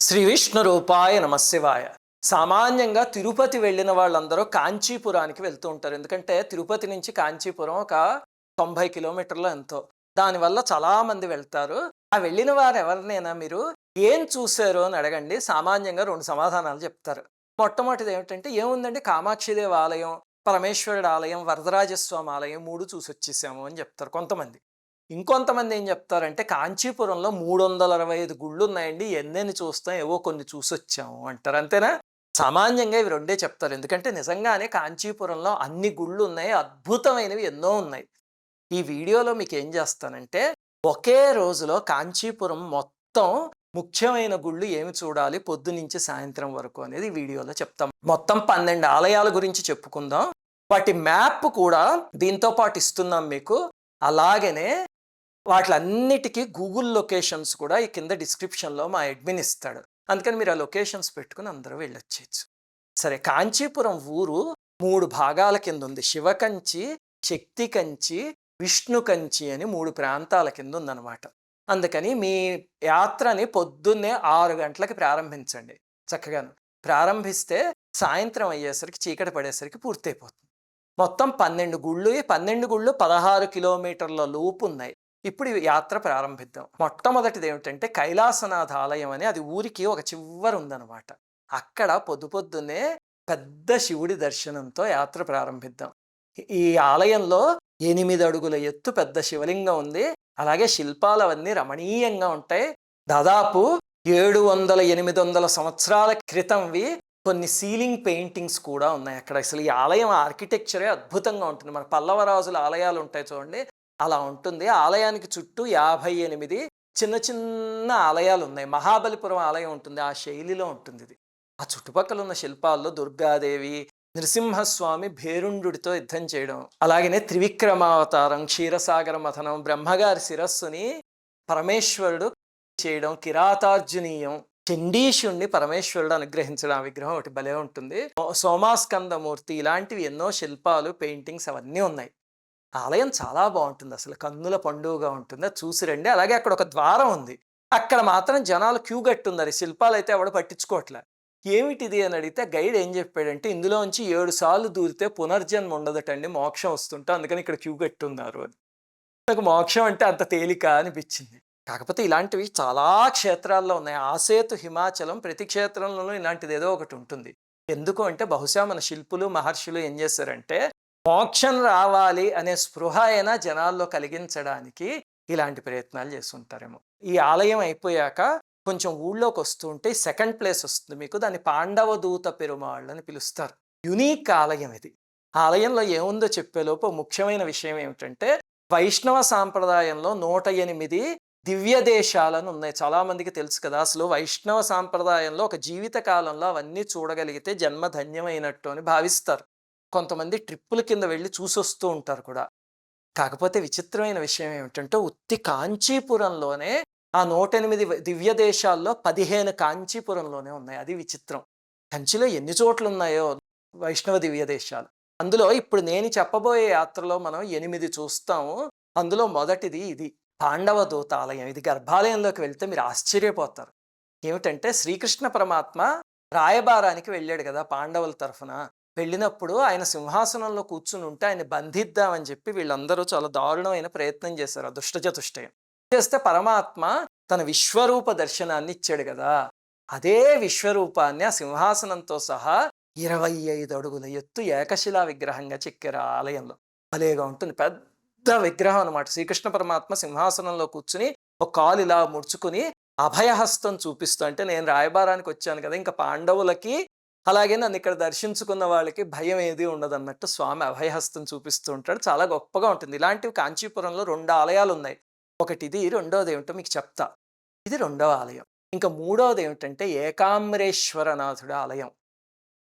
శ్రీ విష్ణు రూపాయ నమశివాయ. సామాన్యంగా తిరుపతి వెళ్ళిన వాళ్ళందరూ కాంచీపురానికి వెళ్తూ ఉంటారు. ఎందుకంటే తిరుపతి నుంచి కాంచీపురం ఒక 90 కిలోమీటర్లో ఎంతో. దానివల్ల చాలామంది వెళ్తారు. ఆ వెళ్ళిన వారు ఎవరినైనా మీరు ఏం చూశారు అని అడగండి. సామాన్యంగా 2 సమాధానాలు చెప్తారు. మొట్టమొదటిది ఏమిటంటే, ఏముందండి కామాక్షిదేవి ఆలయం, పరమేశ్వరుడు ఆలయం, వరదరాజస్వామి ఆలయం 3 చూసొచ్చేసాము అని చెప్తారు కొంతమంది. ఇంకొంతమంది ఏం చెప్తారంటే, కాంచీపురంలో 365 గుళ్ళున్నాయండి. ఎన్నెన్ని చూస్తాం, ఏవో కొన్ని చూసొచ్చాము అంటారు. అంతేనా? సామాన్యంగా ఇవి రెండే చెప్తారు. ఎందుకంటే నిజంగానే కాంచీపురంలో అన్ని గుళ్ళున్నాయి. అద్భుతమైనవి ఎన్నో ఉన్నాయి. ఈ వీడియోలో మీకేం చేస్తానంటే, ఒకే రోజులో కాంచీపురం మొత్తం ముఖ్యమైన గుళ్ళు ఏమి చూడాలి పొద్దునుంచి సాయంత్రం వరకు అనేది ఈ వీడియోలో చెప్తాం. మొత్తం 12 ఆలయాల గురించి చెప్పుకుందాం. వాటి మ్యాప్ కూడా దీంతో పాటు ఇస్తున్నాం మీకు. అలాగనే వాటిలన్నిటికీ గూగుల్ లొకేషన్స్ కూడా ఈ కింద డిస్క్రిప్షన్‌లో మా అడ్మిన్ ఇస్తాడు. అందుకని మీరు ఆ లొకేషన్స్ పెట్టుకొని అందరూ వెళ్ళొచ్చేయచ్చు. సరే, కాంచీపురం ఊరు 3 భాగాల కింద ఉంది. శివకంచి, శక్తి కంచి, విష్ణు కంచి అని 3 ప్రాంతాల కింద ఉందన్నమాట. అందుకని మీ యాత్రని పొద్దున్నే 6 గంటలకి ప్రారంభించండి. చక్కగాను ప్రారంభిస్తే సాయంత్రం అయ్యేసరికి, చీకటి పడేసరికి పూర్తయిపోతుంది. మొత్తం 12 గుళ్ళు. ఈ 12 గుళ్ళు 16 కిలోమీటర్ల లోపు ఉన్నాయి. ఇప్పుడు ఈ యాత్ర ప్రారంభిద్దాం. మొట్టమొదటిది ఏమిటంటే, కైలాసనాథ ఆలయం అని, అది ఊరికి ఒక చివర ఉందన్నమాట. అక్కడ పొద్దున్నే పెద్ద శివుడి దర్శనంతో యాత్ర ప్రారంభిద్దాం. ఈ ఆలయంలో 8 అడుగుల ఎత్తు పెద్ద శివలింగం ఉంది. అలాగే శిల్పాలు అవన్నీ రమణీయంగా ఉంటాయి. దాదాపు 700, 800 సంవత్సరాల క్రితంవి కొన్ని సీలింగ్ పెయింటింగ్స్ కూడా ఉన్నాయి అక్కడ. అసలు ఈ ఆలయం ఆర్కిటెక్చరే అద్భుతంగా ఉంటుంది. మన పల్లవరాజుల ఆలయాలు ఉంటాయి చూడండి, అలా ఉంటుంది. ఆలయానికి చుట్టూ 58 చిన్న చిన్న ఆలయాలు ఉన్నాయి. మహాబలిపురం ఆలయం ఉంటుంది, ఆ శైలిలో ఉంటుంది ఇది. ఆ చుట్టుపక్కల ఉన్న శిల్పాల్లో దుర్గాదేవి, నృసింహస్వామి భేరుండుడితో యుద్ధం చేయడం, అలాగనే త్రివిక్రమావతారం, క్షీరసాగర మథనం, బ్రహ్మగారి శిరస్సుని పరమేశ్వరుడు చేయడం, కిరాతార్జునీయం, చండీశుణ్ణి పరమేశ్వరుడు అనుగ్రహించడం, ఆ విగ్రహం ఒకటి భలే ఉంటుంది. సోమాస్కందమూర్తి, ఇలాంటివి ఎన్నో శిల్పాలు, పెయింటింగ్స్ అవన్నీ ఉన్నాయి. ఆలయం చాలా బాగుంటుంది, అసలు కన్నుల పండుగగా ఉంటుంది. అది చూసి రండి. అలాగే అక్కడ ఒక ద్వారం ఉంది. అక్కడ మాత్రం జనాలు క్యూ కట్టున్నారు. శిల్పాలు అయితే ఎవడు పట్టించుకోవట్లే. ఏమిటిది అని అడిగితే గైడ్ ఏం చెప్పాడంటే, ఇందులోంచి 7 సార్లు దూరితే పునర్జన్మ ఉండదటండి, మోక్షం వస్తుంటే, అందుకని ఇక్కడ క్యూ కట్టున్నారు అని. నాకు మోక్షం అంటే అంత తేలిక అనిపించింది. కాకపోతే ఇలాంటివి చాలా క్షేత్రాల్లో ఉన్నాయి. ఆసేతు హిమాచలం, ప్రతి క్షేత్రంలోనూ ఇలాంటిది ఏదో ఒకటి ఉంటుంది. ఎందుకు అంటే, బహుశా మన శిల్పులు మహర్షులు ఏం చేశారంటే, మోక్షం రావాలి అనే స్పృహ అయినా జనాల్లో కలిగించడానికి ఇలాంటి ప్రయత్నాలు చేస్తుంటారేమో. ఈ ఆలయం అయిపోయాక కొంచెం ఊళ్ళోకి వస్తూ ఉంటే సెకండ్ ప్లేస్ వస్తుంది మీకు. దాన్ని పాండవ దూత పెరుమాళ్ళు అని పిలుస్తారు. యునీక్ ఆలయం ఇది. ఆలయంలో ఏముందో చెప్పేలోపు ముఖ్యమైన విషయం ఏమిటంటే, వైష్ణవ సాంప్రదాయంలో 108 దివ్య దేశాలను ఉన్నాయి. చాలామందికి తెలుసు కదా. అసలు వైష్ణవ సాంప్రదాయంలో ఒక జీవిత కాలంలో అవన్నీ చూడగలిగితే జన్మ ధన్యమైనట్టు అని భావిస్తారు. కొంతమంది ట్రిప్పుల కింద వెళ్ళి చూసొస్తూ ఉంటారు కూడా. కాకపోతే విచిత్రమైన విషయం ఏమిటంటే, ఉత్తి కాంచీపురంలోనే ఆ 108 దివ్య దేశాల్లో 15 కాంచీపురంలోనే ఉన్నాయి. అది విచిత్రం. కంచిలో ఎన్ని చోట్ల ఉన్నాయో వైష్ణవ దివ్య దేశాలు. అందులో ఇప్పుడు నేను చెప్పబోయే యాత్రలో మనం 8 చూస్తాము. అందులో మొదటిది ఇది, పాండవ దూత ఆలయం. ఇది గర్భాలయంలోకి వెళ్తే మీరు ఆశ్చర్యపోతారు. ఏమిటంటే, శ్రీకృష్ణ పరమాత్మ రాయబారానికి వెళ్ళాడు కదా పాండవుల తరఫున. వెళ్ళినప్పుడు ఆయన సింహాసనంలో కూర్చుని ఉంటే ఆయన బంధిద్దామని చెప్పి వీళ్ళందరూ చాలా దారుణమైన ప్రయత్నం చేశారు. దుష్టచతుష్టయం చేస్తే పరమాత్మ తన విశ్వరూప దర్శనాన్ని ఇచ్చాడు కదా. అదే విశ్వరూపాన్ని ఆ సింహాసనంతో సహా 25 అడుగుల ఎత్తు ఏకశిలా విగ్రహంగా చెక్కారు ఆ ఆలయంలో. భలేగా ఉంటుంది, పెద్ద విగ్రహం అనమాట. శ్రీకృష్ణ పరమాత్మ సింహాసనంలో కూర్చుని ఒక కాలు ఇలా ముడుచుకుని అభయహస్తం చూపిస్తూ, అంటే నేను రాయబారానికి వచ్చాను కదా, ఇంకా పాండవులకి అలాగే నన్ను ఇక్కడ దర్శించుకున్న వాళ్ళకి భయం ఏది ఉండదన్నట్టు స్వామి అభయహస్తం చూపిస్తూ ఉంటాడు. చాలా గొప్పగా ఉంటుంది. ఇలాంటివి కాంచీపురంలో 2 ఆలయాలు ఉన్నాయి. ఒకటి ఇది, రెండోది ఏమిటో మీకు చెప్తా. ఇది రెండవ ఆలయం. ఇంకా మూడవది ఏమిటంటే ఏకాంబరేశ్వరనాథుడు ఆలయం.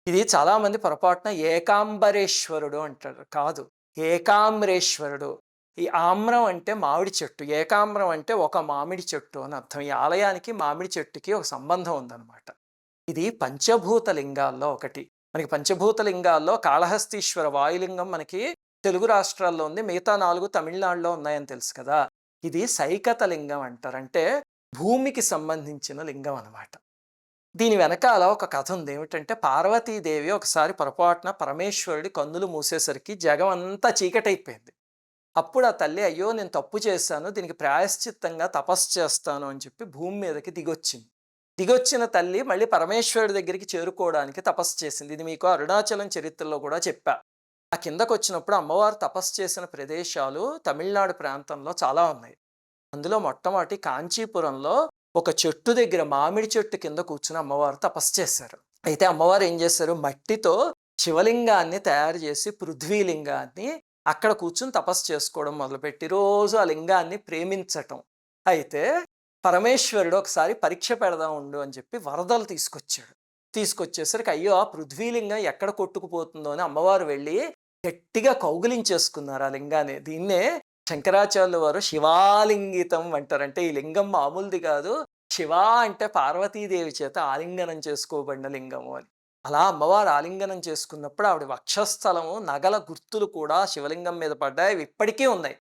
ఇది చాలామంది పొరపాటున ఏకాంబరేశ్వరుడు అంటారు. కాదు, ఏకాంబరేశ్వరుడు. ఈ ఆమ్రం అంటే మామిడి చెట్టు, ఏకాంబరం అంటే ఒక మామిడి చెట్టు అని అర్థం. ఈ ఆలయానికి మామిడి చెట్టుకి ఒక సంబంధం ఉందన్నమాట. ఇది పంచభూత లింగాల్లో ఒకటి. మనకి పంచభూత లింగాల్లో కాళహస్తీశ్వర వాయులింగం మనకి తెలుగు రాష్ట్రాల్లో ఉంది. మిగతా 4 తమిళనాడులో ఉన్నాయని తెలుసు కదా. ఇది సైకత లింగం అంటారు. అంటే భూమికి సంబంధించిన లింగం అన్నమాట. దీని వెనకాల ఒక కథ ఉంది. ఏమిటంటే పార్వతీదేవి ఒకసారి పొరపాటున పరమేశ్వరుడి కన్నులు మూసేసరికి జగం అంతా చీకటైపోయింది. అప్పుడు ఆ తల్లి అయ్యో! నేను తప్పు చేశాను. దీనికి ప్రాయశ్చిత్తంగా తపస్సు చేస్తాను అని చెప్పి భూమి మీదకి దిగొచ్చింది. దిగొచ్చిన తల్లి మళ్ళీ పరమేశ్వరుడి దగ్గరికి చేరుకోవడానికి తపస్సు చేసింది. ఇది మీకు అరుణాచలం చరిత్రలో కూడా చెప్పా. ఆ కిందకొచ్చినప్పుడు అమ్మవారు తపస్సు చేసిన ప్రదేశాలు తమిళనాడు ప్రాంతంలో చాలా ఉన్నాయి. అందులో మొట్టమొదటి కాంచీపురంలో ఒక చెట్టు దగ్గర మామిడి చెట్టు కింద కూర్చుని అమ్మవారు తపస్సు చేశారు. అయితే అమ్మవారు ఏం చేశారు, మట్టితో శివలింగాన్ని తయారు చేసి పృథ్వీలింగాన్ని అక్కడ కూర్చుని తపస్సు చేసుకోవడం మొదలుపెట్టి రోజు ఆ లింగాన్ని ప్రేమించటం. అయితే పరమేశ్వరుడు ఒకసారి పరీక్ష పెడదాం ఉండు అని చెప్పి వరదలు తీసుకొచ్చాడు. తీసుకొచ్చేసరికి అయ్యో ఆ పృథ్వీలింగం ఎక్కడ కొట్టుకుపోతుందో అని అమ్మవారు వెళ్ళి గట్టిగా కౌగిలించేసుకున్నారు ఆ లింగాన్ని. దీన్నే శంకరాచార్యుల వారు శివాలింగితం అంటారు. అంటే ఈ లింగం మామూలుది కాదు, శివ అంటే పార్వతీదేవి చేత ఆలింగనం చేసుకోబడిన లింగము అని. అలా అమ్మవారు ఆలింగనం చేసుకున్నప్పుడు ఆవిడ వక్షస్థలము నగల గుర్తులు కూడా శివలింగం మీద పడ్డాయి. అవి ఇప్పటికీ ఉన్నాయి.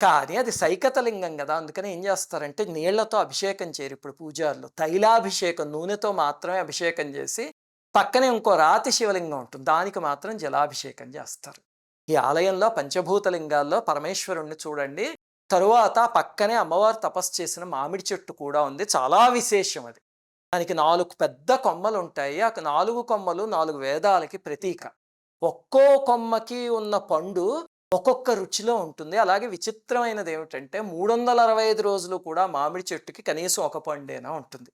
కానీ అది సైకత లింగం కదా, అందుకని ఏం చేస్తారంటే నీళ్లతో అభిషేకం చేయరు ఇప్పుడు పూజారులు. తైలాభిషేకం, నూనెతో మాత్రమే అభిషేకం చేసి పక్కనే ఇంకో రాతి శివలింగం ఉంటుంది, దానికి మాత్రం జలాభిషేకం చేస్తారు. ఈ ఆలయంలో పంచభూత లింగాల్లో పరమేశ్వరుణ్ణి చూడండి. తరువాత పక్కనే అమ్మవారు తపస్సు చేసిన మామిడి చెట్టు కూడా ఉంది. చాలా విశేషం అది. దానికి 4 పెద్ద కొమ్మలు ఉంటాయి. ఆ 4 కొమ్మలు 4 వేదాలకి ప్రతీక. ఒక్కో కొమ్మకి ఉన్న పండు ఒక్కొక్క రుచిలో ఉంటుంది. అలాగే విచిత్రమైనది ఏమిటంటే 365 రోజులు కూడా మామిడి చెట్టుకి కనీసం ఒక పండేనా ఉంటుంది.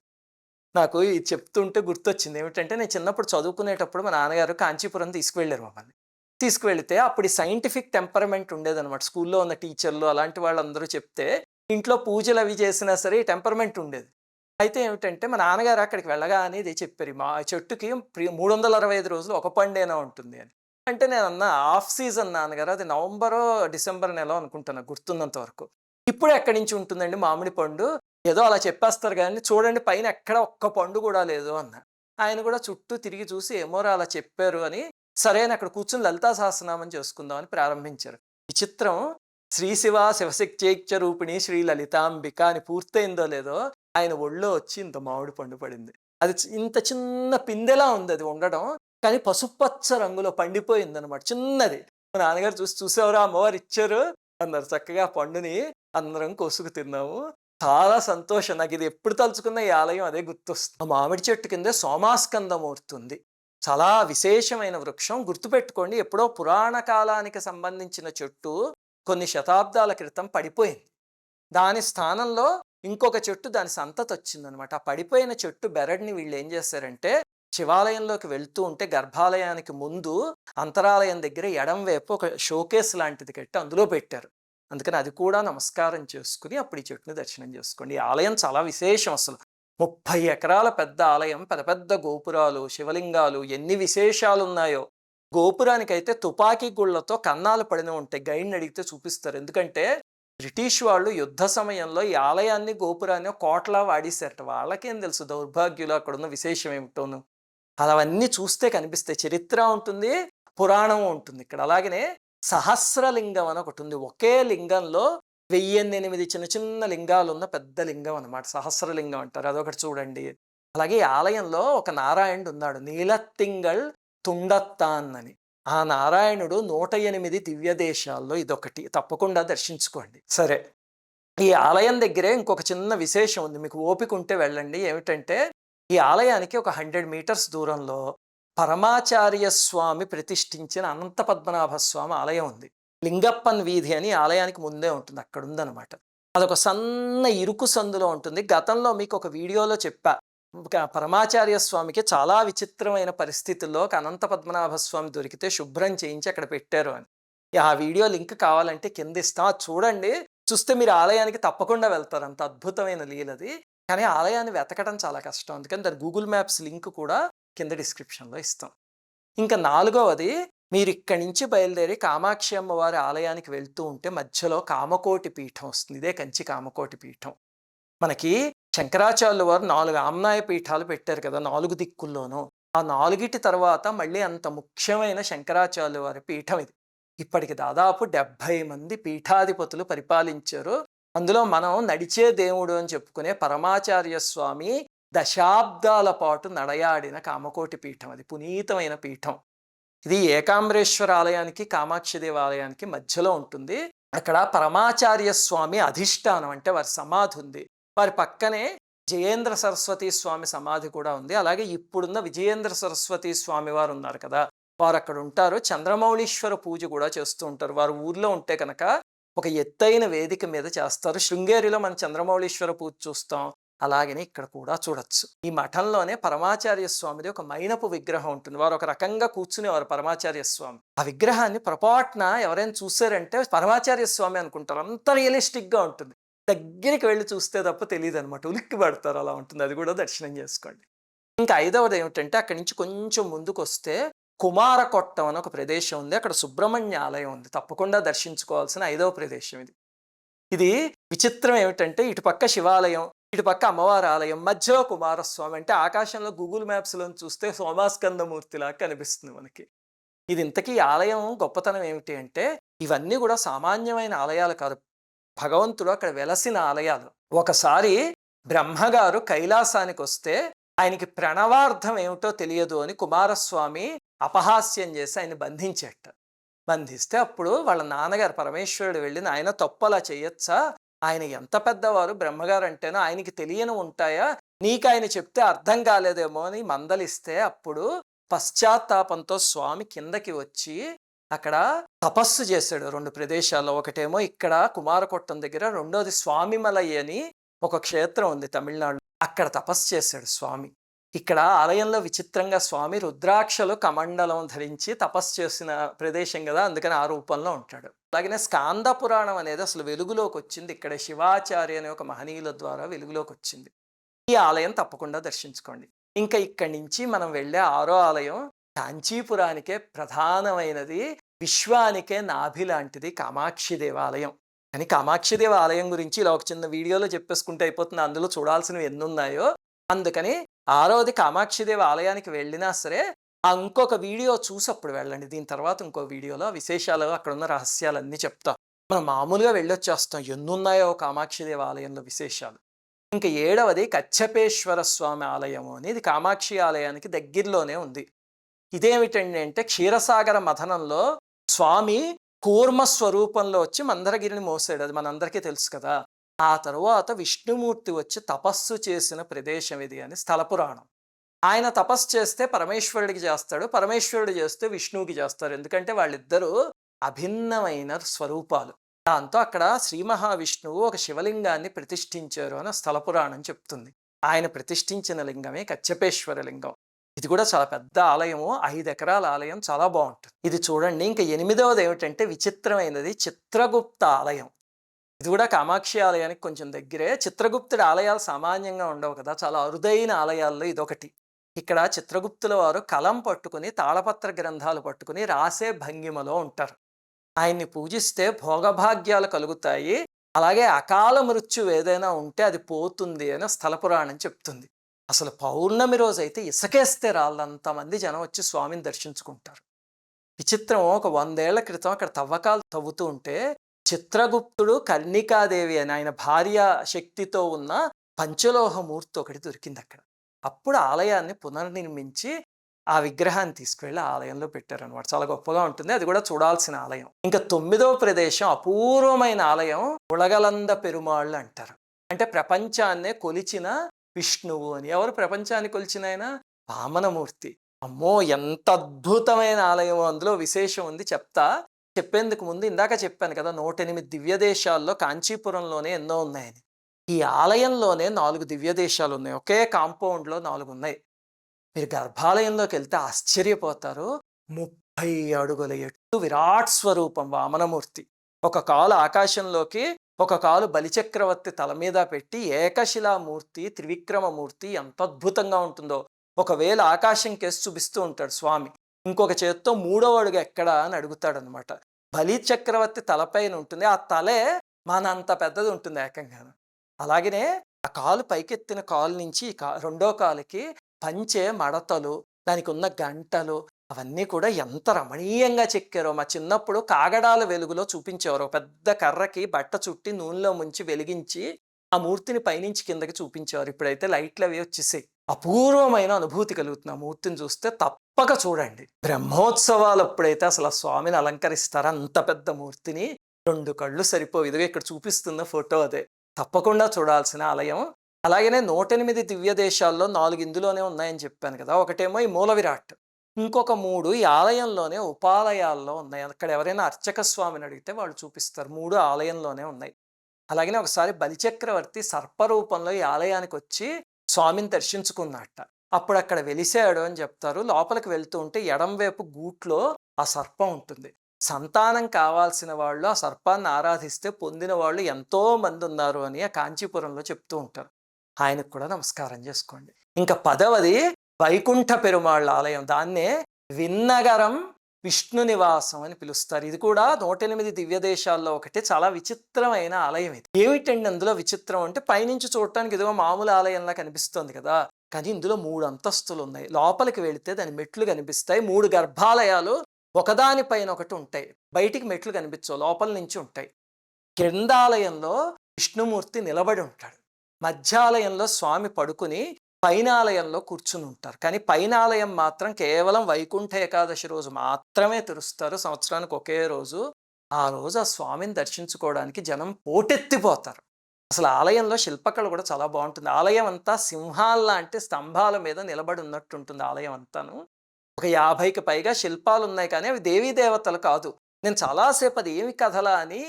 నాకు ఇది చెప్తుంటే గుర్తొచ్చింది. ఏమిటంటే నేను చిన్నప్పుడు చదువుకునేటప్పుడు మా నాన్నగారు కాంచీపురం తీసుకువెళ్ళారు మమ్మల్ని. తీసుకువెళితే అప్పుడు ఈ సైంటిఫిక్ టెంపరమెంట్ ఉండేదనమాట. స్కూల్లో ఉన్న టీచర్లు అలాంటి వాళ్ళందరూ చెప్తే ఇంట్లో పూజలు అవి చేసినా సరే ఈ టెంపరమెంట్ ఉండేది. అయితే ఏమిటంటే మా నాన్నగారు అక్కడికి వెళ్ళగానే ఇది చెప్పారు, మా చెట్టుకి 365 రోజులు ఒక పండేనా ఉంటుంది అని. అంటే నేను అన్నా ఆఫ్ సీజన్ నాన్నగారు, అది నవంబరో డిసెంబర్ నెల అనుకుంటున్నా గుర్తున్నంత వరకు. ఇప్పుడు ఎక్కడి నుంచి ఉంటుందండి మామిడి పండు, ఏదో అలా చెప్పేస్తారు కానీ చూడండి పైన ఎక్కడ ఒక్క పండు కూడా లేదు అన్న. ఆయన కూడా చుట్టూ తిరిగి చూసి ఏమోరా అలా చెప్పారు అని, సరే అని అక్కడ కూర్చుని లలితా సహస్రనామం చేసుకుందామని ప్రారంభించారు. విచిత్రం, శ్రీ శివ శివశక్త్యైక్య రూపిణి శ్రీ లలితాంబిక అని పూర్తయిందో లేదో ఆయన ఒళ్ళో వచ్చి ఇంత మామిడి పండు పడింది. అది ఇంత చిన్న పిందెలా ఉంది అది ఉండడం, కానీ పసుపచ్చ రంగులో పండిపోయిందనమాట, చిన్నది. మా నాన్నగారు చూసేవారు అమ్మవారు ఇచ్చారు అన్నారు. చక్కగా ఆ పండుని అందరం కోసుకు తిన్నాము. చాలా సంతోషం. నాకు ఇది ఎప్పుడు తలుచుకున్న ఈ ఆలయం అదే గుర్తొస్తుంది. ఆ మామిడి చెట్టు కిందే సోమాస్కందమూర్తి ఉంది. చాలా విశేషమైన వృక్షం. గుర్తుపెట్టుకోండి, ఎప్పుడో పురాణ కాలానికి సంబంధించిన చెట్టు కొన్ని శతాబ్దాల క్రితం పడిపోయింది. దాని స్థానంలో ఇంకొక చెట్టు దాని సంతతి వచ్చిందనమాట. ఆ పడిపోయిన చెట్టు బెరడ్ని వీళ్ళు ఏం చేశారంటే శివాలయంలోకి వెళ్తూ ఉంటే గర్భాలయానికి ముందు అంతరాలయం దగ్గర ఎడం వైపు ఒక షోకేస్ లాంటిది కట్టి అందులో పెట్టారు. అందుకని అది కూడా నమస్కారం చేసుకుని అప్పుడు ఈ చెట్టుని దర్శనం చేసుకోండి. ఈ ఆలయం చాలా విశేషం. అసలు 30 ఎకరాల పెద్ద ఆలయం, పెద్ద పెద్ద గోపురాలు, శివలింగాలు, ఎన్ని విశేషాలు ఉన్నాయో. గోపురానికైతే తుపాకీ గుళ్లతో కన్నాలు పడిన ఉంటాయి. గైడ్ని అడిగితే చూపిస్తారు. ఎందుకంటే బ్రిటిష్ వాళ్ళు యుద్ధ సమయంలో ఈ ఆలయాన్ని గోపురాన్ని కోటలా వాడేశారట. వాళ్ళకేం తెలుసు దౌర్భాగ్యులు అక్కడున్న విశేషం ఏమిటోను. అవన్నీ చూస్తే కనిపిస్తాయి. చరిత్ర ఉంటుంది, పురాణం ఉంటుంది ఇక్కడ. అలాగనే సహస్రలింగం అని ఒకటి ఉంది. ఒకే లింగంలో 1008 చిన్న చిన్న లింగాలు ఉన్న పెద్ద లింగం అనమాట, సహస్రలింగం అంటారు. అదొకటి చూడండి. అలాగే ఈ ఆలయంలో ఒక నారాయణుడు ఉన్నాడు, నీలత్తింగల్ తుండత్తాన్ అని. ఆ నారాయణుడు 108 దివ్య దేశాల్లో ఇదొకటి. తప్పకుండా దర్శించుకోండి. సరే, ఈ ఆలయం దగ్గరే ఇంకొక చిన్న విశేషం ఉంది, మీకు ఓపిక ఉంటే వెళ్ళండి. ఏమిటంటే ఈ ఆలయానికి ఒక 100 మీటర్స్ దూరంలో పరమాచార్య స్వామి ప్రతిష్ఠించిన అనంత పద్మనాభ స్వామి ఆలయం ఉంది. లింగప్పన్ వీధి అని ఆలయానికి ముందే ఉంటుంది, అక్కడ ఉందన్నమాట. అదొక సన్న ఇరుకు సందులో ఉంటుంది. గతంలో మీకు ఒక వీడియోలో చెప్పా, పరమాచార్య స్వామికి చాలా విచిత్రమైన పరిస్థితుల్లో ఒక అనంత పద్మనాభ స్వామి దొరికితే శుభ్రం చేయించి అక్కడ పెట్టారు అని. ఆ వీడియో లింక్ కావాలంటే కింద ఇస్తాం, చూడండి. చూస్తే మీరు ఆలయానికి తప్పకుండా వెళ్తారు, అంత అద్భుతమైన లీలది. కానీ ఆలయాన్ని వెతకడం చాలా కష్టం, అందుకని దాని గూగుల్ మ్యాప్స్ లింక్ కూడా కింద డిస్క్రిప్షన్లో ఇస్తాం. ఇంకా 4వది, మీరు ఇక్కడి నుంచి బయలుదేరి కామాక్షి అమ్మవారి ఆలయానికి వెళ్తూ ఉంటే మధ్యలో కామకోటి పీఠం వస్తుంది. ఇదే కంచి కామకోటి పీఠం. మనకి శంకరాచార్యుల వారు 4 ఆమ్నాయ పీఠాలు పెట్టారు కదా 4 దిక్కుల్లోనూ. ఆ 4టి తర్వాత మళ్ళీ అంత ముఖ్యమైన శంకరాచార్యుల వారి పీఠం ఇది. ఇప్పటికి దాదాపు 70 మంది పీఠాధిపతులు పరిపాలించారు. అందులో మనం నడిచే దేవుడు అని చెప్పుకునే పరమాచార్య స్వామి దశాబ్దాల పాటు నడయాడిన కామకోటి పీఠం. అది పునీతమైన పీఠం. ఇది ఏకాంబరేశ్వర ఆలయానికి, కామాక్షి దేవాలయానికి మధ్యలో ఉంటుంది. అక్కడ పరమాచార్య స్వామి అధిష్టానం, అంటే వారి సమాధి ఉంది. వారి పక్కనే జయేంద్ర సరస్వతి స్వామి సమాధి కూడా ఉంది. అలాగే ఇప్పుడున్న విజయేంద్ర సరస్వతి స్వామి వారు ఉన్నారు కదా, వారు అక్కడ ఉంటారు. చంద్రమౌళీశ్వర పూజ కూడా చేస్తూ ఉంటారు. వారు ఊర్లో ఉంటే కనుక ఒక ఎత్తైన వేదిక మీద చేస్తారు. శృంగేరిలో మనం చంద్రమౌళీశ్వర పూజ చూస్తాం. అలాగనే ఇక్కడ కూడా చూడొచ్చు. ఈ మఠంలోనే పరమాచార్య స్వామిది ఒక మైనపు విగ్రహం ఉంటుంది. వారు ఒక రకంగా కూర్చునేవారు పరమాచార్య స్వామి. ఆ విగ్రహాన్ని పొరపాటున ఎవరైనా చూసారంటే పరమాచార్య స్వామి అనుకుంటారు. అంత రియలిస్టిక్ గా ఉంటుంది. దగ్గరికి వెళ్ళి చూస్తే తప్ప తెలియదు అనమాట. ఉలిక్కి పడతారు. అలా ఉంటుంది. అది కూడా దర్శనం చేసుకోండి. ఇంకా ఐదవది ఏమిటంటే అక్కడి నుంచి కొంచెం ముందుకు వస్తే కుమారకొట్టం అని ఒక ప్రదేశం ఉంది. అక్కడ సుబ్రహ్మణ్య ఆలయం ఉంది. తప్పకుండా దర్శించుకోవాల్సిన ఐదవ ప్రదేశం ఇది. ఇది విచిత్రం ఏమిటంటే ఇటుపక్క శివాలయం, ఇటుపక్క అమ్మవారి ఆలయం, మధ్యలో కుమారస్వామి. అంటే ఆకాశంలో గూగుల్ మ్యాప్స్లో చూస్తే సోమాస్కందమూర్తిలాగా కనిపిస్తుంది మనకి. ఇది ఇంతకీ ఆలయం గొప్పతనం ఏమిటి అంటే ఇవన్నీ కూడా సామాన్యమైన ఆలయాలు కాదు. భగవంతుడు అక్కడ వెలసిన ఆలయాలు. ఒకసారి బ్రహ్మగారు కైలాసానికి వస్తే ఆయనకి ప్రణవార్థం ఏమిటో తెలియదు అని కుమారస్వామి అపహాస్యం చేసి ఆయన బంధించేట. బంధిస్తే అప్పుడు వాళ్ళ నాన్నగారు పరమేశ్వరుడు వెళ్ళి ఆయన తప్పు అలా చేయొచ్చా, ఆయన ఎంత పెద్దవారు, బ్రహ్మగారు అంటేనో ఆయనకి తెలియని ఉంటాయా, నీకు ఆయన చెప్తే అర్థం కాలేదేమో అని మందలిస్తే అప్పుడు పశ్చాత్తాపంతో స్వామి కిందకి వచ్చి అక్కడ తపస్సు చేశాడు 2 ప్రదేశాల్లో. ఒకటేమో ఇక్కడ కుమారకొట్టం దగ్గర, రెండోది స్వామిమలై అని ఒక క్షేత్రం ఉంది తమిళనాడు. అక్కడ తపస్సు చేశాడు స్వామి. ఇక్కడ ఆలయంలో విచిత్రంగా స్వామి రుద్రాక్షలు కమండలం ధరించి తపస్సు చేసిన ప్రదేశం కదా, అందుకని ఆ రూపంలో ఉంటాడు. అలాగనే స్కాంద పురాణం అనేది అసలు వెలుగులోకి వచ్చింది ఇక్కడ శివాచార్య అనే ఒక మహనీయుల ద్వారా వెలుగులోకి వచ్చింది. ఈ ఆలయం తప్పకుండా దర్శించుకోండి. ఇంకా ఇక్కడి నుంచి మనం వెళ్ళే 6వ ఆలయం కాంచీపురానికే ప్రధానమైనది, విశ్వానికే నాభి లాంటిది కామాక్షి దేవాలయం. కానీ కామాక్షి దేవాలయం గురించి ఇలా ఒక చిన్న వీడియోలో చెప్పేసుకుంటే అయిపోతుంది. అందులో చూడాల్సినవి ఎన్ని ఉన్నాయో. అందుకని 6వది కామాక్షి దేవి ఆలయానికి వెళ్ళినా సరే ఇంకొక వీడియో చూసి అప్పుడు వెళ్ళండి. దీని తర్వాత ఇంకో వీడియోలో విశేషాలు, అక్కడ ఉన్న రహస్యాలన్నీ చెప్తాం. మనం మామూలుగా వెళ్ళొచ్చేస్తాం, ఎన్నున్నాయో కామాక్షి దేవి ఆలయంలో విశేషాలు. ఇంకా 7వది కచ్చపేశ్వర స్వామి ఆలయము అని, ఇది కామాక్షి ఆలయానికి దగ్గరలోనే ఉంది. ఇదేమిటండి అంటే క్షీరసాగర మథనంలో స్వామి కూర్మ స్వరూపంలో వచ్చి మందరగిరిని మోసాడు. అది మనందరికీ తెలుసు కదా. ఆ తరువాత విష్ణుమూర్తి వచ్చి తపస్సు చేసిన ప్రదేశం ఇది అని స్థల పురాణం. ఆయన తపస్సు చేస్తే పరమేశ్వరుడికి చేస్తాడు, పరమేశ్వరుడు చేస్తే విష్ణువుకి చేస్తారు. ఎందుకంటే వాళ్ళిద్దరూ అభిన్నమైన స్వరూపాలు. దాంతో అక్కడ శ్రీ మహావిష్ణువు ఒక శివలింగాన్ని ప్రతిష్ఠించారు అని స్థల పురాణం చెప్తుంది. ఆయన ప్రతిష్ఠించిన లింగమే కచ్చపేశ్వర లింగం. ఇది కూడా చాలా పెద్ద ఆలయము, 5 ఎకరాల ఆలయం, చాలా బాగుంటుంది. ఇది చూడండి. ఇంకా 8వది ఏమిటంటే విచిత్రమైనది చిత్రగుప్త ఆలయం. ఇది కూడా కామాక్షి ఆలయానికి కొంచెం దగ్గరే. చిత్రగుప్తుడి ఆలయాలు సామాన్యంగా ఉండవు కదా, చాలా అరుదైన ఆలయాల్లో ఇదొకటి. ఇక్కడ చిత్రగుప్తుల వారు కలం పట్టుకుని తాళపత్ర గ్రంథాలు పట్టుకుని రాసే భంగిమలో ఉంటారు. ఆయన్ని పూజిస్తే భోగభాగ్యాలు కలుగుతాయి, అలాగే అకాల మృత్యు ఏదైనా ఉంటే అది పోతుంది అని స్థల పురాణం చెప్తుంది. అసలు పౌర్ణమి రోజు అయితే ఇసుకేస్తే రాళ్ళంతమంది జనం వచ్చి స్వామిని దర్శించుకుంటారు. విచిత్రం, ఒక 100 ఏళ్ల క్రితం అక్కడ తవ్వకాలు తవ్వుతూ ఉంటే చిత్రగుప్తుడు కర్ణికాదేవి అని ఆయన భార్య శక్తితో ఉన్న పంచలోహమూర్తి ఒకటి దొరికింది అక్కడ. అప్పుడు ఆలయాన్ని పునర్నిర్మించి ఆ విగ్రహాన్ని తీసుకువెళ్ళి ఆలయంలో పెట్టారనమాట. చాలా గొప్పగా ఉంటుంది. అది కూడా చూడాల్సిన ఆలయం. ఇంకా 9వ ప్రదేశం అపూర్వమైన ఆలయం ఉలగలంద పెరుమాళ్ళు అంటారు. అంటే ప్రపంచాన్నే కొలిచిన విష్ణువు అని. ఎవరు ప్రపంచాన్ని కొలిచిన ఆయన? వామనమూర్తి. అమ్మో, ఎంత అద్భుతమైన ఆలయం! అందులో విశేషం ఉంది, చెప్తా. చెప్పేందుకు ముందు ఇందాక చెప్పాను కదా 108 దివ్య దేశాల్లో కాంచీపురంలోనే ఎన్నో ఉన్నాయని. ఈ ఆలయంలోనే 4 దివ్య దేశాలు ఉన్నాయి. ఒకే కాంపౌండ్లో 4 ఉన్నాయి. మీరు గర్భాలయంలోకి వెళ్తే ఆశ్చర్యపోతారు. 30 అడుగుల ఎత్తు విరాట్ స్వరూపం వామనమూర్తి. ఒక కాలు ఆకాశంలోకి, ఒక కాలు బలిచక్రవర్తి తల మీద పెట్టి ఏకశిలామూర్తి, త్రివిక్రమమూర్తి. ఎంత అద్భుతంగా ఉంటుందో. ఒకవేళ ఆకాశం కేసి చూపిస్తూ ఉంటాడు స్వామి. ఇంకొక చేత్తో 3వ అడుగు ఎక్కడా అని అడుగుతాడు అనమాట. బలి చక్రవర్తి తలపైన ఉంటుంది, ఆ తలే మనంత పెద్దది ఉంటుంది ఏకంగాను. అలాగనే ఆ కాలు పైకెత్తిన కాలు నుంచి రెండో కాలుకి పంచె మడతలు, దానికి ఉన్న గంటలు, అవన్నీ కూడా ఎంత రమణీయంగా చెక్కారో. మా చిన్నప్పుడు కాగడాల వెలుగులో చూపించేవారు. పెద్ద కర్రకి బట్ట చుట్టి నూనెలో ముంచి వెలిగించి ఆ మూర్తిని పైనుంచి కిందకి చూపించేవారు. ఇప్పుడైతే లైట్లు అవి వచ్చేసాయి. అపూర్వమైన అనుభూతి కలుగుతుంది. ఆ మూర్తిని చూస్తే తప్పక చూడండి. బ్రహ్మోత్సవాలప్పుడైతే అసలు ఆ స్వామిని అలంకరిస్తారు. అంత పెద్ద మూర్తిని 2 కళ్ళు సరిపోవు. ఇదిగో ఇక్కడ చూపిస్తున్న ఫోటో అదే. తప్పకుండా చూడాల్సిన ఆలయం. అలాగనే 108 దివ్య దేశాల్లో 4 ఇందులోనే ఉన్నాయని చెప్పాను కదా! ఒకటేమో ఈ మూల విరాట్. ఇంకొక 3 ఈ ఆలయంలోనే ఉపాలయాల్లో ఉన్నాయి. అక్కడ ఎవరైనా అర్చక స్వామిని అడిగితే వాళ్ళు చూపిస్తారు. 3 ఆలయంలోనే ఉన్నాయి. అలాగనే ఒకసారి బలిచక్రవర్తి సర్పరూపంలో ఈ ఆలయానికొచ్చి స్వామిని దర్శించుకున్నట్ట. అప్పుడక్కడ వెలిసాడు అని చెప్తారు. లోపలికి వెళ్తూ ఉంటే ఎడం వైపు గూట్లో ఆ సర్పం ఉంటుంది. సంతానం కావాల్సిన వాళ్ళు ఆ సర్పాన్ని ఆరాధిస్తే పొందిన వాళ్ళు ఎంతో మంది ఉన్నారు అని ఆ కాంచీపురంలో చెప్తూ ఉంటారు. ఆయనకు కూడా నమస్కారం చేసుకోండి. ఇంకా 10వది వైకుంఠ పెరుమాళ్ళ ఆలయం. దాన్నే విన్నగరం విష్ణు నివాసం అని పిలుస్తారు. ఇది కూడా 108 దివ్య దేశాల్లో ఒకటి. చాలా విచిత్రమైన ఆలయం ఇది. ఏమిటండి అందులో విచిత్రం అంటే, పైనుంచి చూడటానికి ఇదిగో మామూలు ఆలయంలా కనిపిస్తుంది కదా! కానీ ఇందులో 3 అంతస్తులు ఉన్నాయి. లోపలికి వెళితే దాని మెట్లు కనిపిస్తాయి. 3 గర్భాలయాలు ఒకదాని పైన ఒకటి ఉంటాయి. బయటికి మెట్లు కనిపించవు, లోపల నుంచి ఉంటాయి. కిందాలయంలో విష్ణుమూర్తి నిలబడి ఉంటాడు. మధ్యాలయంలో స్వామి పడుకుని పైనాలయంలో కూర్చుని ఉంటారు. కానీ పైనాలయం మాత్రం కేవలం వైకుంఠ ఏకాదశి రోజు మాత్రమే తెరుస్తారు. సంవత్సరానికి ఒకే రోజు. ఆ రోజు ఆ స్వామిని దర్శించుకోవడానికి జనం పోటెత్తిపోతారు. అసలు ఆలయంలో శిల్పకళ కూడా చాలా బాగుంటుంది. ఆలయం అంతా సింహాల్లాంటి స్తంభాల మీద నిలబడి ఉన్నట్టు ఉంటుంది ఆలయం అంతాను. ఒక 50కి పైగా శిల్పాలు ఉన్నాయి, కానీ అవి దేవీ దేవతలు కాదు. నేను చాలాసేపు అది ఏమి కథలా అని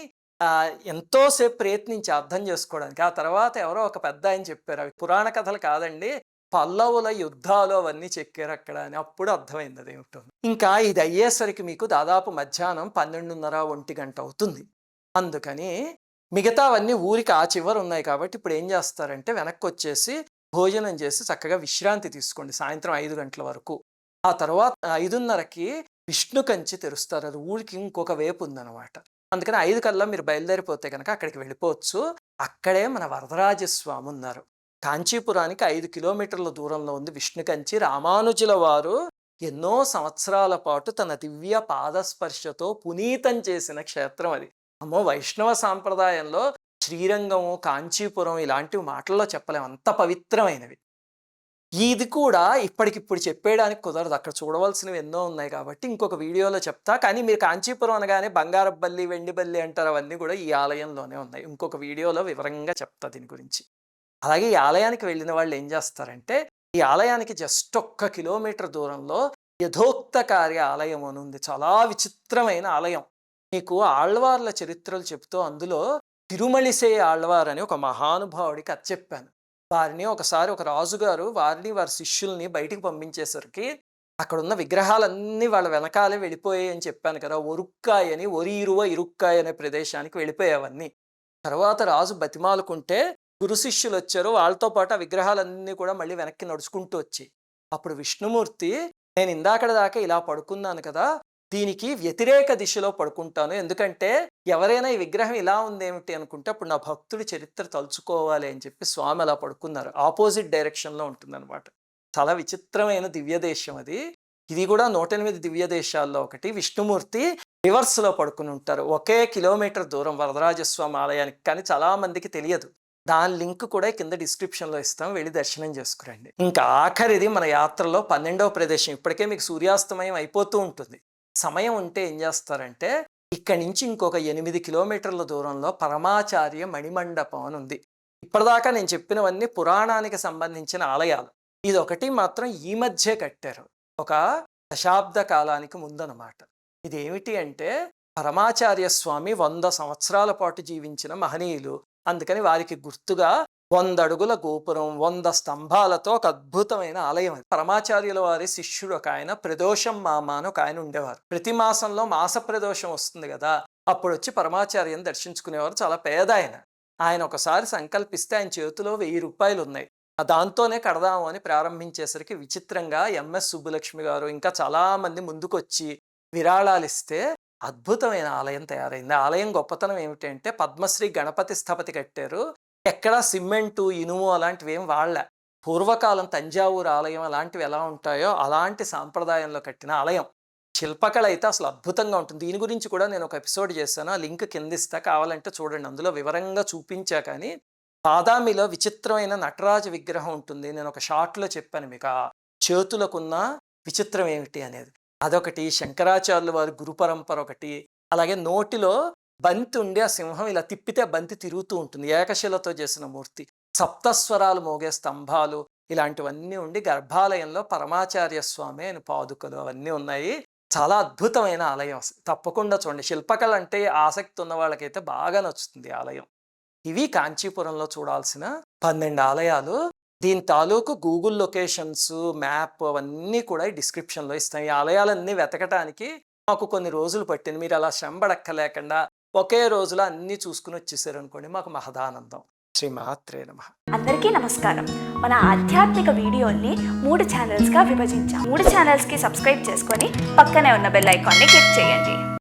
ఎంతోసేపు ప్రయత్నించి అర్థం చేసుకోవడానికి. ఆ తర్వాత ఎవరో ఒక పెద్ద ఆయన చెప్పారు, అవి పురాణ కథలు కాదండి, పల్లవుల యుద్ధాలు అవన్నీ చెక్కారు అక్కడ అని. అప్పుడు అర్థమైంది అదేమిటో. ఇంకా ఇది అయ్యేసరికి మీకు దాదాపు మధ్యాహ్నం 12:30, 1 గంట అవుతుంది. అందుకని మిగతావన్నీ ఊరికి ఆ చివర ఉన్నాయి కాబట్టి ఇప్పుడు ఏం చేస్తారంటే వెనక్కి వచ్చేసి భోజనం చేసి చక్కగా విశ్రాంతి తీసుకోండి సాయంత్రం 5 గంటల వరకు. ఆ తర్వాత 5:30కి విష్ణు కంచి తెరుస్తారు. అది ఊరికి ఇంకొక వైపు ఉందన్నమాట. అందుకని 5 కల్లా మీరు బయలుదేరిపోతే కనుక అక్కడికి వెళ్ళిపోవచ్చు. అక్కడే మన వరదరాజస్వామి ఉన్నారు. కాంచీపురానికి 5 కిలోమీటర్ల దూరంలో ఉంది విష్ణు కంచి. రామానుజుల వారు ఎన్నో సంవత్సరాల పాటు తన దివ్య పాదస్పర్శతో పునీతం చేసిన క్షేత్రం అది. అమ్మో, వైష్ణవ సాంప్రదాయంలో శ్రీరంగము, కాంచీపురం ఇలాంటివి మాటల్లో చెప్పలేము, అంత పవిత్రమైనవి. ఇది కూడా ఇప్పటికిప్పుడు చెప్పేయడానికి కుదరదు. అక్కడ చూడవలసినవి ఎన్నో ఉన్నాయి కాబట్టి ఇంకొక వీడియోలో చెప్తా. కానీ మీరు కాంచీపురం అనగానే బంగారపు బల్లి, వెండి బల్లి అంటారు. అవన్నీ కూడా ఈ ఆలయంలోనే ఉన్నాయి. ఇంకొక వీడియోలో వివరంగా చెప్తా దీని గురించి. అలాగే ఈ ఆలయానికి వెళ్ళిన వాళ్ళు ఏం చేస్తారంటే, ఈ ఆలయానికి జస్ట్ 1 కిలోమీటర్ దూరంలో యథోక్తకార్య ఆలయం అని ఉంది. చాలా విచిత్రమైన ఆలయం. మీకు ఆళ్వార్ల చరిత్రలు చెప్తూ అందులో తిరుమలిసే ఆళ్వార్ అని ఒక మహానుభావుడికి కథ చెప్పాను. వారిని ఒకసారి ఒక రాజుగారు వారిని వారి శిష్యుల్ని బయటికి పంపించేసరికి అక్కడున్న విగ్రహాలన్నీ వాళ్ళ వెనకాలే వెళ్ళిపోయాయి అని చెప్పాను కదా. ఒరుక్కాయ్ అని, ఒరియిరువ ఇరుక్కాయ్ అనే ప్రదేశానికి వెళ్ళిపోయావన్నీ. తర్వాత రాజు బతిమాలుకుంటే గురు శిష్యులు వచ్చారు. వాళ్ళతో పాటు ఆ విగ్రహాలన్నీ కూడా మళ్ళీ వెనక్కి నడుచుకుంటూ వచ్చి, అప్పుడు విష్ణుమూర్తి, నేను ఇందాకడ దాకా ఇలా పడుకున్నాను కదా, దీనికి వ్యతిరేక దిశలో పడుకుంటాను. ఎందుకంటే ఎవరైనా ఈ విగ్రహం ఇలా ఉందేమిటి అనుకుంటే అప్పుడు నా భక్తుడి చరిత్ర తలుచుకోవాలి అని చెప్పి స్వామి అలా పడుకున్నారు. ఆపోజిట్ డైరెక్షన్లో ఉంటుందన్నమాట. చాలా విచిత్రమైన దివ్య దేశం అది. ఇది కూడా 108 దివ్య దేశాల్లో ఒకటి. విష్ణుమూర్తి రివర్స్లో పడుకుని ఉంటారు. 1 కిలోమీటర్ దూరం వరదరాజస్వామి ఆలయానికి. కానీ చాలా మందికి తెలియదు. దాని లింక్ కూడా కింద డిస్క్రిప్షన్లో ఇస్తాం, వెళ్ళి దర్శనం చేసుకురండి. ఇంకా ఆఖరిది మన యాత్రలో 12వ ప్రదేశం. ఇప్పటికే మీకు సూర్యాస్తమయం అయిపోతూ ఉంటుంది. సమయం ఉంటే ఏం చేస్తారంటే, ఇక్కడి నుంచి ఇంకొక 8 కిలోమీటర్ల దూరంలో పరమాచార్య మణిమండపం అని ఉంది. ఇప్పటిదాకా నేను చెప్పినవన్నీ పురాణానికి సంబంధించిన ఆలయాలు. ఇదొకటి మాత్రం ఈ మధ్య కట్టారు, ఒక దశాబ్ద కాలానికి ముందనమాట. ఇదేమిటి అంటే, పరమాచార్య స్వామి 100 సంవత్సరాల పాటు జీవించిన మహనీయులు. అందుకని వారికి గుర్తుగా 100 అడుగుల గోపురం, 100 స్తంభాలతో ఒక అద్భుతమైన ఆలయం అది. పరమాచార్యుల వారి శిష్యుడు ఒక ఆయన, ప్రదోషం మామ అని ఒక ఆయన ఉండేవారు. ప్రతి మాసంలో మాస ప్రదోషం వస్తుంది కదా, అప్పుడు వచ్చి పరమాచార్యని దర్శించుకునేవారు. చాలా పేద ఆయన. ఆయన ఒకసారి సంకల్పిస్తే ఆయన చేతిలో 1000 రూపాయలు ఉన్నాయి. దాంతోనే కడదాము అని ప్రారంభించేసరికి విచిత్రంగా ఎంఎస్ సుబ్బులక్ష్మి గారు ఇంకా చాలా మంది ముందుకొచ్చి విరాళాలు ఇస్తే అద్భుతమైన ఆలయం తయారైంది. ఆలయం గొప్పతనం ఏమిటంటే, పద్మశ్రీ గణపతి స్థపతి కట్టారు. ఎక్కడ సిమెంటు, ఇనుము అలాంటివి ఏం వాడలే. పూర్వకాలం తంజావూరు ఆలయం అలాంటివి ఎలా ఉంటాయో అలాంటి సాంప్రదాయంలో కట్టిన ఆలయం. శిల్పకళ అయితే అసలు అద్భుతంగా ఉంటుంది. దీని గురించి కూడా నేను ఒక ఎపిసోడ్ చేశాను, ఆ లింక్ కింద ఇస్తా, కావాలంటే చూడండి. అందులో వివరంగా చూపించా. కానీ బాదామిలో విచిత్రమైన నటరాజ విగ్రహం ఉంటుంది. నేను ఒక షార్ట్‌లో చెప్పాను మీకు. ఆ చేతులకున్న విచిత్రం ఏమిటి అనేది. అదొకటి, శంకరాచార్యుల వారి గురు పరంపర ఒకటి, అలాగే నోటిలో బంతి ఉండి ఆ సింహం ఇలా తిప్పితే బంతి తిరుగుతూ ఉంటుంది. ఏకశిలతో చేసిన మూర్తి. సప్తస్వరాలు మోగే స్తంభాలు ఇలాంటివన్నీ ఉండి గర్భాలయంలో పరమాచార్య స్వామి ఆయన పాదుకలు అవన్నీ ఉన్నాయి. చాలా అద్భుతమైన ఆలయం అసలు. తప్పకుండా చూడండి. శిల్పకళ అంటే ఆసక్తి ఉన్న వాళ్ళకైతే బాగా నచ్చుతుంది ఈ ఆలయం. ఇవి కాంచీపురంలో చూడాల్సిన 12 ఆలయాలు. దీని తాలూకు గూగుల్ లొకేషన్స్, మ్యాప్ అవన్నీ కూడా ఈ డిస్క్రిప్షన్‌లో ఇస్తాం. ఈ ఆలయాలన్నీ వెతకటానికి మాకు కొన్ని రోజులు పట్టింది. మీరు అలా శ్రమ పడక్కర్లేకుండా ఒకే రోజులో అన్నీ చూసుకొని వచ్చేసారనుకోండి, మాకు మహదానందం. శ్రీమాత్రే నమః. అందరికీ నమస్కారం. మన ఆధ్యాత్మిక వీడియోల్ని 3 ఛానల్స్గా విభజించాం. 3 ఛానల్స్కి సబ్స్క్రైబ్ చేసుకొని పక్కనే ఉన్న బెల్ ఐకాన్ని క్లిక్ చేయండి.